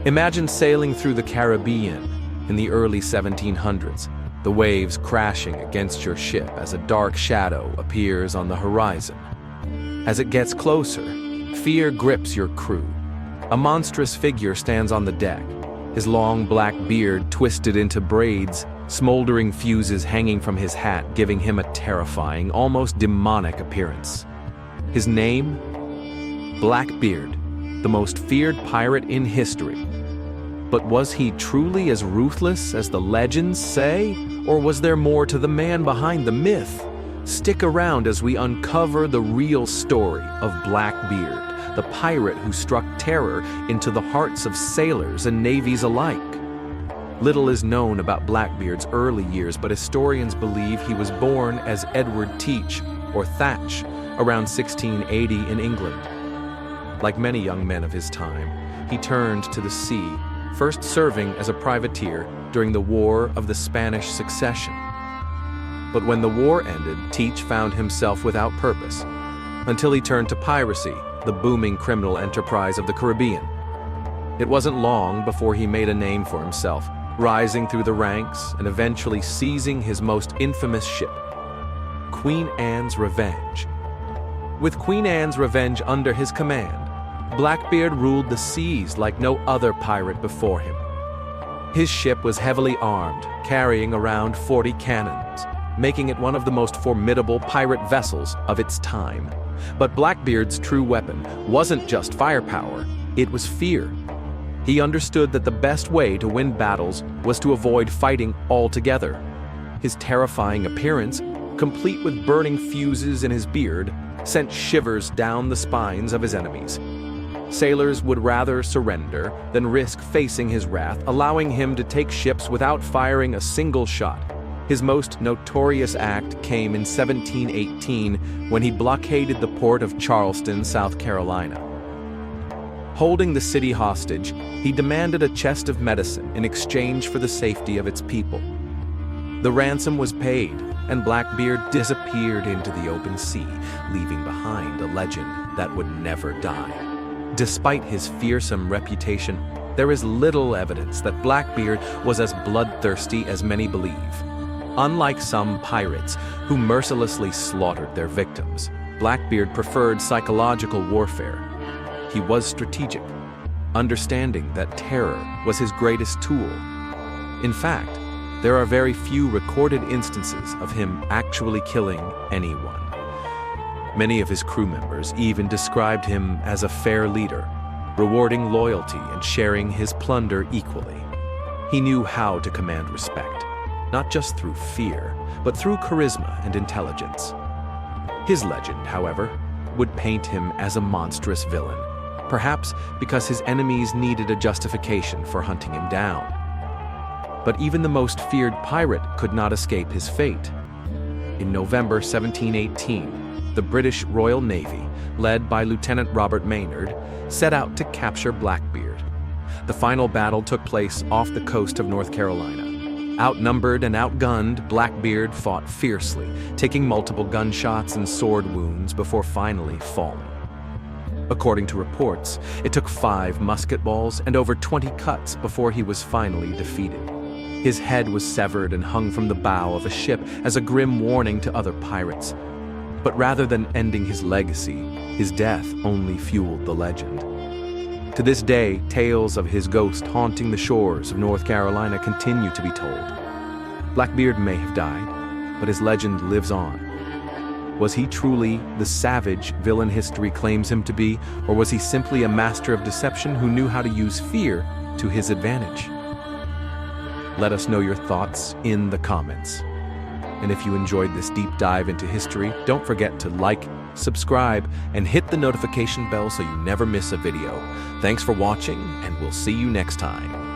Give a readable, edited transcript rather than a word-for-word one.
Imagine sailing through the Caribbean in the early 1700s, the waves crashing against your ship as a dark shadow appears on the horizon. As it gets closer, fear grips your crew. A monstrous figure stands on the deck, his long black beard twisted into braids, smoldering fuses hanging from his hat giving him a terrifying, almost demonic appearance. His name? Blackbeard, the most feared pirate in history. But was he truly as ruthless as the legends say? Or was there more to the man behind the myth? Stick around as we uncover the real story of Blackbeard, the pirate who struck terror into the hearts of sailors and navies alike. Little is known about Blackbeard's early years, but historians believe he was born as Edward Teach, or Thatch, around 1680 in England. Like many young men of his time, he turned to the sea, first serving as a privateer during the War of the Spanish Succession. But when the war ended, Teach found himself without purpose, until he turned to piracy, the booming criminal enterprise of the Caribbean. It wasn't long before he made a name for himself, rising through the ranks and eventually seizing his most infamous ship, Queen Anne's Revenge. With Queen Anne's Revenge under his command, Blackbeard ruled the seas like no other pirate before him. His ship was heavily armed, carrying around 40 cannons, making it one of the most formidable pirate vessels of its time. But Blackbeard's true weapon wasn't just firepower, it was fear. He understood that the best way to win battles was to avoid fighting altogether. His terrifying appearance, complete with burning fuses in his beard, sent shivers down the spines of his enemies. Sailors would rather surrender than risk facing his wrath, allowing him to take ships without firing a single shot. His most notorious act came in 1718 when he blockaded the port of Charleston, South Carolina. Holding the city hostage, he demanded a chest of medicine in exchange for the safety of its people. The ransom was paid, and Blackbeard disappeared into the open sea, leaving behind a legend that would never die. Despite his fearsome reputation, there is little evidence that Blackbeard was as bloodthirsty as many believe. Unlike some pirates who mercilessly slaughtered their victims, Blackbeard preferred psychological warfare. He was strategic, understanding that terror was his greatest tool. In fact, there are very few recorded instances of him actually killing anyone. Many of his crew members even described him as a fair leader, rewarding loyalty and sharing his plunder equally. He knew how to command respect, not just through fear, but through charisma and intelligence. His legend, however, would paint him as a monstrous villain, perhaps because his enemies needed a justification for hunting him down. But even the most feared pirate could not escape his fate. In November 1718, the British Royal Navy, led by Lieutenant Robert Maynard, set out to capture Blackbeard. The final battle took place off the coast of North Carolina. Outnumbered and outgunned, Blackbeard fought fiercely, taking multiple gunshots and sword wounds before finally falling. According to reports, it took 5 musket balls and over 20 cuts before he was finally defeated. His head was severed and hung from the bow of a ship as a grim warning to other pirates. But rather than ending his legacy, his death only fueled the legend. To this day, tales of his ghost haunting the shores of North Carolina continue to be told. Blackbeard may have died, but his legend lives on. Was he truly the savage villain history claims him to be, or was he simply a master of deception who knew how to use fear to his advantage? Let us know your thoughts in the comments. And if you enjoyed this deep dive into history, don't forget to like, subscribe, and hit the notification bell so you never miss a video. Thanks for watching, and we'll see you next time.